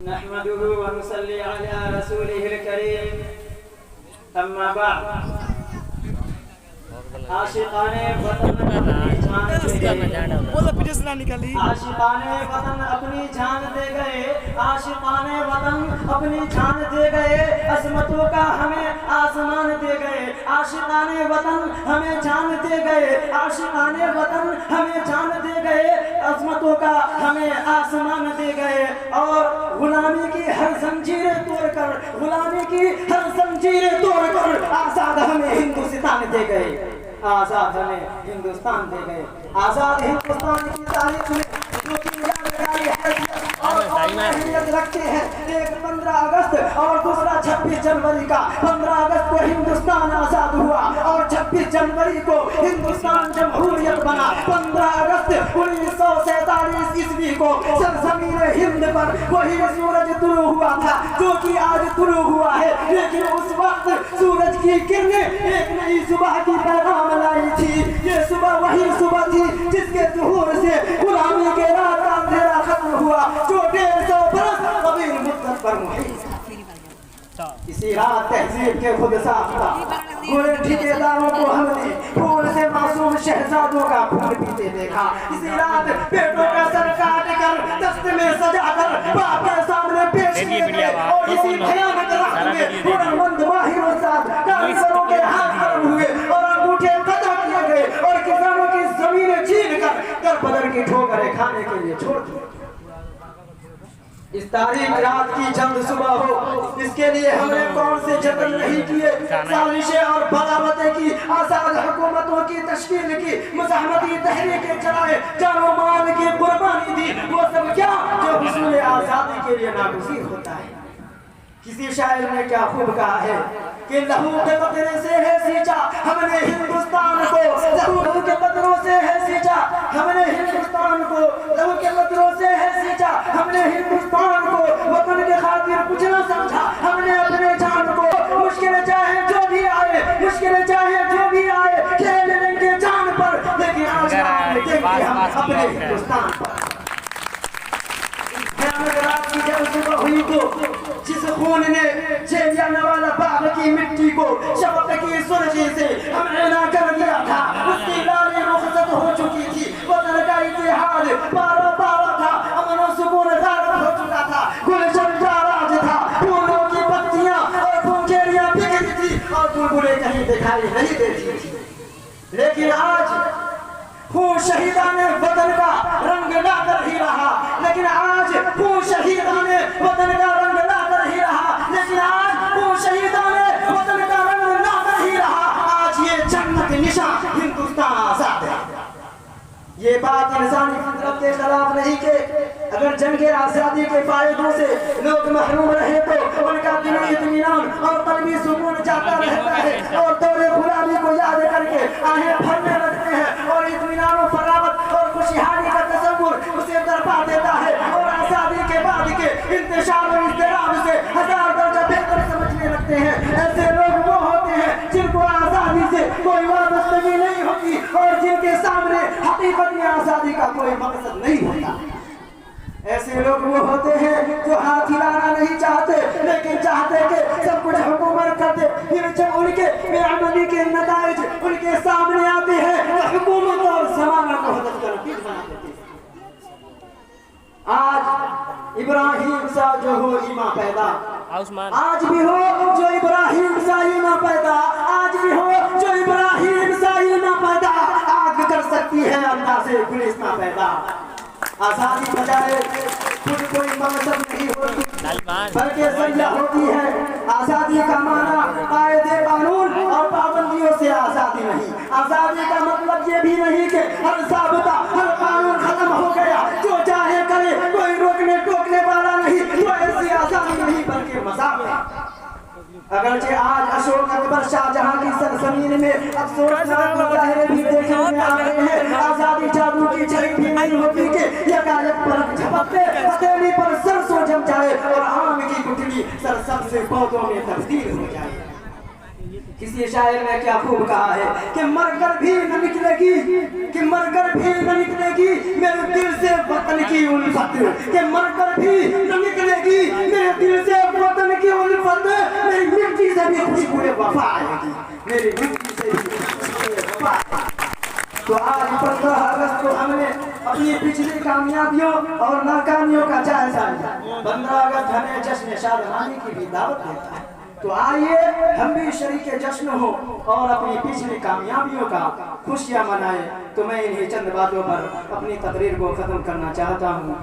नहमदुहु व नुसल्ली अला रसूलिहिल करीम। अम्मा बाद, आशिकाने वतन अपनी जान दे गए, आशिकाने वतन अपनी जान दे गए, आशिकाने वतन अपनी जान दे गए, अजमतों का हमें आसमान दे गए, आशिकाने वतन हमें जान दे गए, आशिकाने वतन हमें जान दे गए, अजमतों का हमें आसमान दे गए। और गुलामी की हर जंजीरें तोड़कर, गुलामी की हर जंजीरें तोड़कर आजाद हमें हिंदुस्तान दे गए, आजाद हमें हिंदुस्तान दे गए। आजाद हिंदुस्तान की तारीख में जो कि यादगारी हैसियत और अहमियत रखते हैं, एक 15 अगस्त और दूसरा 26 जनवरी का। 15 अगस्त को हिंदुस्तान आजाद हुआ और 26 जनवरी को हिंदुस्तान जमहूरियत बना। 15 अगस्त 1947 ईस्वी को सरजमीन हिंद पर वही सूरज तुलू हुआ था जो कि आज तुलू हुआ है, लेकिन उस वक्त सूरज की किरणें एक नई सुबह की पैगाम लाई थी। ये सुबह वही सुबह थी जिसके ज़ुहूर से गुलामी के रात का अंधेरा खत्म हुआ, जो 150 बरस तवील मुद्दत पर मुहीत। इसी रात तहजीब के खुद साफ्ता गोरे ठेकेदारों को हमने फूल से मासूम शहजादों का खून पीते देखा। इसी रात पेटों का सर काट कर दस्त में सजाकर बाप के सामने पेश किए गए और इसी भयानक रात में हुनरमंद माहिर उस्ताद कारीगरों के हाथ खत्म हुए और अंगूठे कतरा किए गए और किसानों की जमीनें छीन कर दर बदर की ठोकरें खाने के लिए छोड़ दी। इस तारीख रात की जल्द सुबह हो, इसके लिए हमने कौन से जतन नहीं किए, साजिशें और बगावतें की, आजाद हुकूमतों की तश्कील की, मुज़ाहमती तहरीकें चलाए, जानो माल की कुर्बानी दी, वो सब क्या जो हुसूल आज़ादी के लिए नागुज़ीर होता है। किसी शायर ने क्या खूब कहा है कि लहू के कतरे से है सींचा हमने हिंदुस्तान को, लहू के कतरों से है सींचा हमने हिंदुस्तान को, लहू के कतरों से है सींचा हमने हिंदुस्तान को, वतन के खातिर कुछ न समझा हमने अपने जान को। मुश्किल चाहे जो भी आए, मुश्किल चाहे जो भी आए, खेल लेंगे जान पर, लेकिन आज देंगे हम अपने हिंदुस्तान पर। रात की जब सुबह हुई तो जिस खून ने जलियांवाला बाग की मिट्टी को शफक की सुर्खी से हमला कर दिया था, उसकी लाली रुखसत हो चुकी थी, वतन का इतिहाद पारा पारा था, अमन और सुकून गायब हो चुका था, गुलशन का राज था, फूलों की पत्तियां और फुलझड़ियां बिखरी थी और बुलबुलें कहीं दिखाई नहीं देती थी। लेकिन आज खून शहीदाने वतन का रंग लाकर ही रहा, लेकिन आज खून शहीदाने वतन का रंग लाकर ही रहा, लेकिन आज खून शहीदाने वतन का रंग लाकर ही रहा। आज ये जन्नत निशान हिंदुस्तान आजाद है। ये बात इंसानी फितरत के खिलाफ नहीं कि अगर जंग के आजादी के फायदों से लोग महरूम रहे तो उनका दिली इत्मीनान और कल्बी सुकून जाता रहता है और दौरे गुलामी को याद करके आहें भरने लगते हैं और इत्मीनान और फरागत और खुशहाली का तसव्वुर उसे दरपा देता है और आजादी के बाद के इंतशार और इज़्तिराब से 1000 दर्जा बेहतर समझने लगते हैं। ऐसे लोग वो होते हैं जिनको आजादी से कोई वाबस्तगी नहीं होती और जिनके सामने हकीकत में आजादी का कोई मकसद नहीं होता। ऐसे लोग वो होते हैं जो हाथ हिलाना नहीं चाहते, लेकिन चाहते कि सब कुछ हुकूमत कर दे, फिर जब उनके बेअमली के नताइज उनके सामने आते हैं तो हुकूमत और ज़माना को हदफ कर पीठ बना देते हैं। आज इब्राहिम सा जो हो ईमा पैदा, आज भी हो जो इब्राहिम सा ईमा पैदा, आज भी हो जो इब्राहिम सा ईमा पैदा, आग कर सकती है अल्लाह से गुलिस्तां पैदा। आजादी बजाए खुद कोई मकसद नहीं होती बल्कि जरिया होती है। आजादी का माना कायदे कानून और पाबंदियों से आजादी नहीं। आजादी का मतलब ये भी नहीं कि हर ज़ाब्ता हर कानून खत्म हो गया, जो चाहे करे, कोई रोकने टोकने वाला नहीं, वो ऐसी आजादी नहीं बल्कि मज़ाक है। अगरचे आज अशोक अकबर शाहजहां की सरजमीन में अफसोसनाक मुजाहिरे भी देखने में आ रहे हैं। आजादी जादू की छड़ी भी नहीं होती कि यकायक पलक झपकते हथेली पर सरसों जम जाए और आम की गुठली सरसब्ज़ से पौधों में तब्दील हो जाए। किसी शायर ने क्या खूब कहा है कि मरकर भी न निकलेगी, कि मरकर भी न निकलेगी मेरे दिल से वतन की उल्फत, कि मरकर भी न निकलेगी मेरे दिल से वतन की उल्फत, मेरी मिट्टी से भी खुशबू वफा आएगी, मेरी मिट्टी से भी खुशबू वफा आएगी। तो आज 15 अगस्त को हमने अपनी पिछली कामयाबियों और नाकामियों का जायजा लिया। 15 अगस्त हमें जश्न शादमानी की भी दावत देता है। तो आइए हम भी शरीके जश्न हो और अपनी पिछली कामयाबियों का खुशियां मनाएं। तो मैं इन्हीं चंद बातों पर अपनी तकरीर को खत्म करना चाहता हूँ।